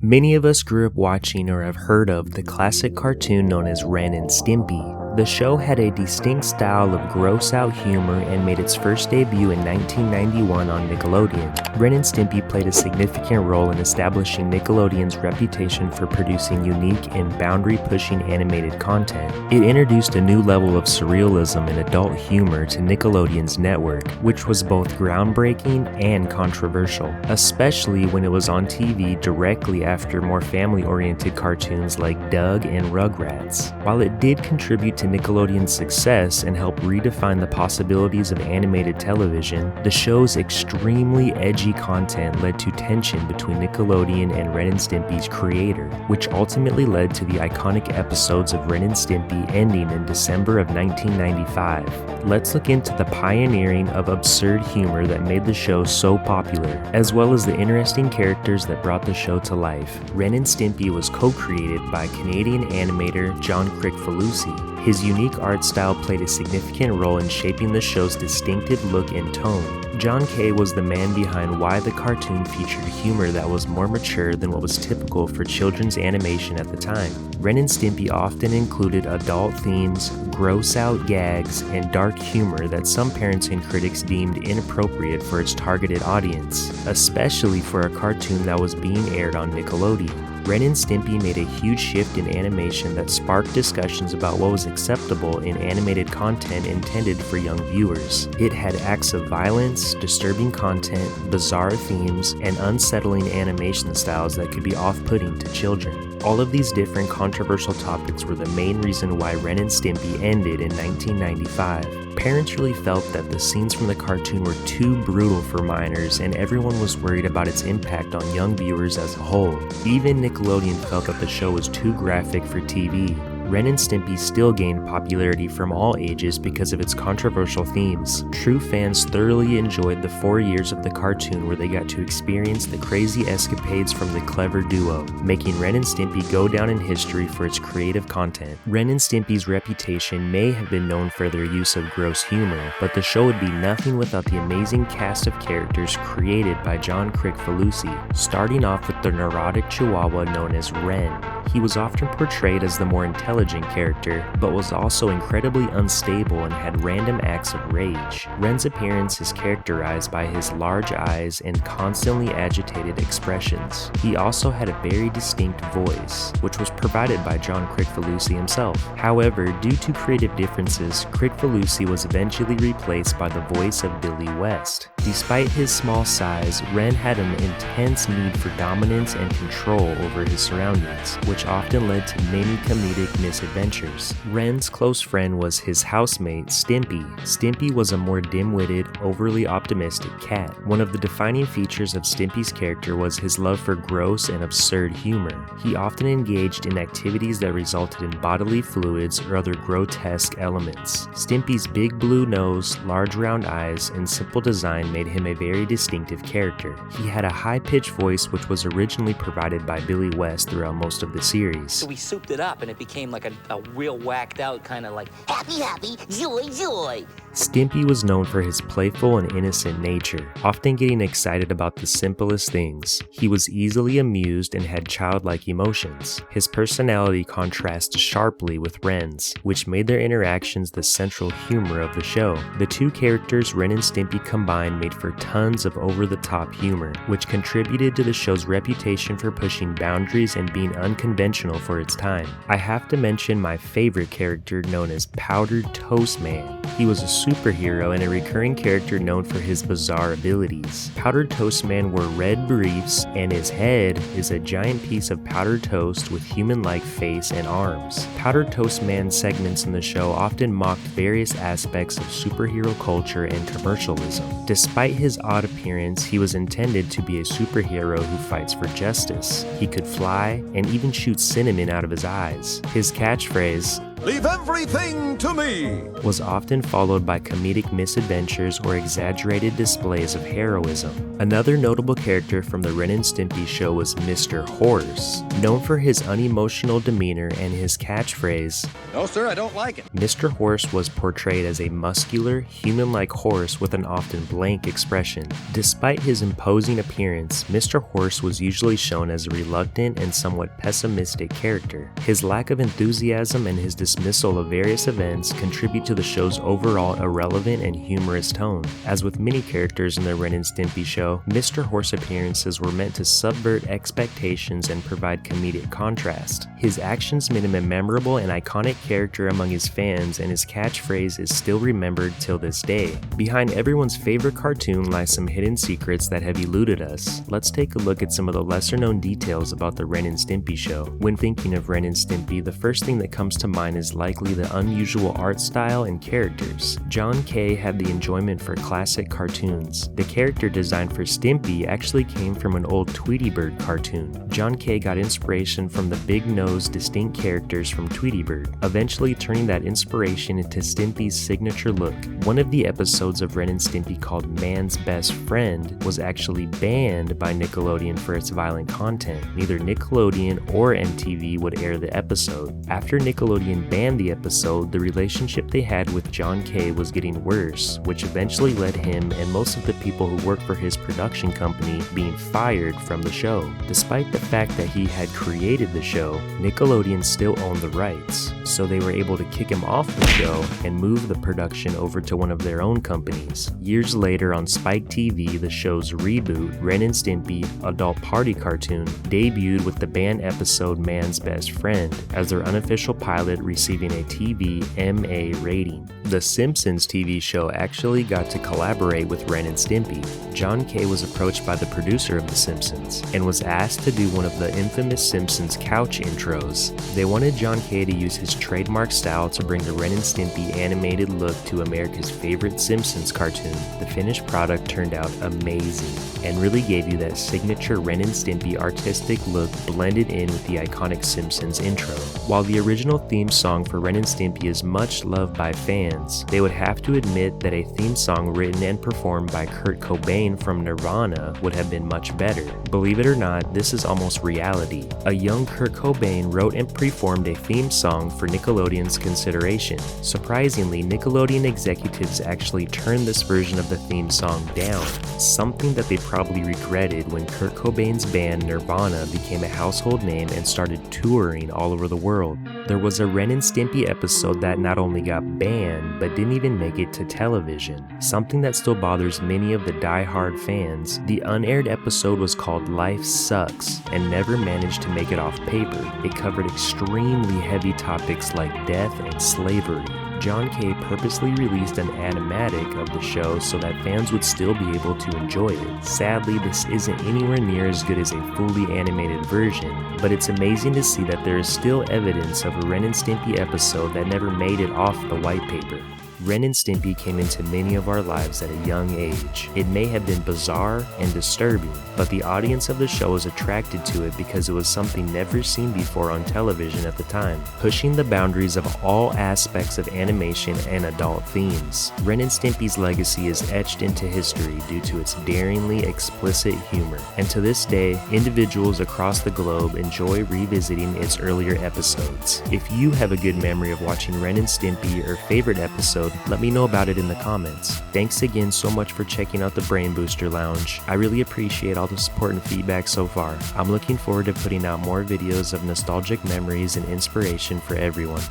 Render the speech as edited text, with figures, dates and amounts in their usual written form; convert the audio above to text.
Many of us grew up watching or have heard of the classic cartoon known as Ren and Stimpy. The show had a distinct style of gross-out humor and made its first debut in 1991 on Nickelodeon. Ren and Stimpy played a significant role in establishing Nickelodeon's reputation for producing unique and boundary-pushing animated content. It introduced a new level of surrealism and adult humor to Nickelodeon's network, which was both groundbreaking and controversial, especially when it was on TV directly after more family-oriented cartoons like Doug and Rugrats. While it did contribute to Nickelodeon's success and helped redefine the possibilities of animated television, the show's extremely edgy content led to tension between Nickelodeon and Ren and Stimpy's creator, which ultimately led to the iconic episodes of Ren and Stimpy ending in December of 1995. Let's look into the pioneering of absurd humor that made the show so popular, as well as the interesting characters that brought the show to life. Ren and Stimpy was co-created by Canadian animator John Kricfalusi. His unique art style played a significant role in shaping the show's distinctive look and tone. John K. was the man behind why the cartoon featured humor that was more mature than what was typical for children's animation at the time. Ren and Stimpy often included adult themes, gross-out gags, and dark humor that some parents and critics deemed inappropriate for its targeted audience, especially for a cartoon that was being aired on Nickelodeon. Ren and Stimpy made a huge shift in animation that sparked discussions about what was acceptable in animated content intended for young viewers. It had acts of violence, disturbing content, bizarre themes, and unsettling animation styles that could be off-putting to children. All of these different controversial topics were the main reason why Ren and Stimpy ended in 1995. Parents really felt that the scenes from the cartoon were too brutal for minors, and everyone was worried about its impact on young viewers as a whole. Even Nickelodeon felt that the show was too graphic for TV. Ren and Stimpy still gained popularity from all ages because of its controversial themes. True fans thoroughly enjoyed the 4 years of the cartoon where they got to experience the crazy escapades from the clever duo, making Ren and Stimpy go down in history for its creative content. Ren and Stimpy's reputation may have been known for their use of gross humor, but the show would be nothing without the amazing cast of characters created by John Kricfalusi, starting off with the neurotic chihuahua known as Ren. He was often portrayed as the more intelligent character, but was also incredibly unstable and had random acts of rage. Ren's appearance is characterized by his large eyes and constantly agitated expressions. He also had a very distinct voice, which was provided by John Kricfalusi himself. However, due to creative differences, Kricfalusi was eventually replaced by the voice of Billy West. Despite his small size, Ren had an intense need for dominance and control over his surroundings, which often led to many comedic misadventures. Ren's close friend was his housemate, Stimpy. Stimpy was a more dim-witted, overly optimistic cat. One of the defining features of Stimpy's character was his love for gross and absurd humor. He often engaged in activities that resulted in bodily fluids or other grotesque elements. Stimpy's big blue nose, large round eyes, and simple design made him a very distinctive character. He had a high-pitched voice which was originally provided by Billy West throughout most of the series. So we souped it up and it became like a real whacked out kind of like happy, joy, joy. Stimpy was known for his playful and innocent nature, often getting excited about the simplest things. He was easily amused and had childlike emotions. His personality contrasts sharply with Ren's, which made their interactions the central humor of the show. The two characters Ren and Stimpy combined made for tons of over-the-top humor, which contributed to the show's reputation for pushing boundaries and being unconventional for its time. I have to mention my favorite character known as Powdered Toast Man. He was a superhero and a recurring character known for his bizarre abilities. Powdered Toast Man wore red briefs, and his head is a giant piece of powdered toast with human-like face and arms. Powdered Toast Man's segments in the show often mocked various aspects of superhero culture and commercialism. Despite his odd appearance, he was intended to be a superhero who fights for justice. He could fly and even shoot cinnamon out of his eyes. His catchphrase, Leave everything to me! Was often followed by comedic misadventures or exaggerated displays of heroism. Another notable character from the Ren and Stimpy show was Mr. Horse. Known for his unemotional demeanor and his catchphrase, "No, sir, I don't like it." Mr. Horse was portrayed as a muscular, human-like horse with an often blank expression. Despite his imposing appearance, Mr. Horse was usually shown as a reluctant and somewhat pessimistic character. His lack of enthusiasm and his dismissal of various events contribute to the show's overall irrelevant and humorous tone. As with many characters in the Ren and Stimpy show, Mr. Horse appearances were meant to subvert expectations and provide comedic contrast. His actions made him a memorable and iconic character among his fans, and his catchphrase is still remembered till this day. Behind everyone's favorite cartoon lie some hidden secrets that have eluded us. Let's take a look at some of the lesser-known details about the Ren and Stimpy show. When thinking of Ren and Stimpy, the first thing that comes to mind is likely the unusual art style and characters. John Kay had the enjoyment for classic cartoons. The character design for Stimpy actually came from an old Tweety Bird cartoon. John Kay got inspiration from the big-nosed, distinct characters from Tweety Bird, eventually turning that inspiration into Stimpy's signature look. One of the episodes of Ren and Stimpy called Man's Best Friend was actually banned by Nickelodeon for its violent content. Neither Nickelodeon or MTV would air the episode. After Nickelodeon banned the episode, the relationship they had with John Kay was getting worse, which eventually led him and most of the people who worked for his production company being fired from the show. Despite the fact that he had created the show, Nickelodeon still owned the rights, so they were able to kick him off the show and move the production over to one of their own companies. Years later on Spike TV, the show's reboot, Ren and Stimpy, adult party cartoon, debuted with the banned episode Man's Best Friend as their unofficial pilot, receiving a TV MA rating. The Simpsons TV show actually got to collaborate with Ren and Stimpy. John Kay was approached by the producer of The Simpsons and was asked to do one of the infamous Simpsons couch intros. They wanted John Kay to use his trademark style to bring the Ren and Stimpy animated look to America's favorite Simpsons cartoon. The finished product turned out amazing and really gave you that signature Ren and Stimpy artistic look blended in with the iconic Simpsons intro. While the original theme song for Ren and Stimpy is much loved by fans, they would have to admit that a theme song written and performed by Kurt Cobain from Nirvana would have been much better. Believe it or not, this is almost reality. A young Kurt Cobain wrote and performed a theme song for Nickelodeon's consideration. Surprisingly, Nickelodeon executives actually turned this version of the theme song down, something that they probably regretted when Kurt Cobain's band Nirvana became a household name and started touring all over the world. There was a Ren and Stimpy episode that not only got banned, but didn't even make it to television, something that still bothers many of the die-hard fans. The unaired episode was called Life Sucks and never managed to make it off paper. It covered extremely heavy topics like death and slavery. John Kay purposely released an animatic of the show so that fans would still be able to enjoy it. Sadly, this isn't anywhere near as good as a fully animated version, but it's amazing to see that there is still evidence of a Ren and Stimpy episode that never made it off the white paper. Ren and Stimpy came into many of our lives at a young age. It may have been bizarre and disturbing, but the audience of the show was attracted to it because it was something never seen before on television at the time, pushing the boundaries of all aspects of animation and adult themes. Ren and Stimpy's legacy is etched into history due to its daringly explicit humor, and to this day, individuals across the globe enjoy revisiting its earlier episodes. If you have a good memory of watching Ren and Stimpy or favorite episode, let me know about it in the comments. Thanks again so much for checking out the Brain Booster Lounge. I really appreciate all the support and feedback so far. I'm looking forward to putting out more videos of nostalgic memories and inspiration for everyone.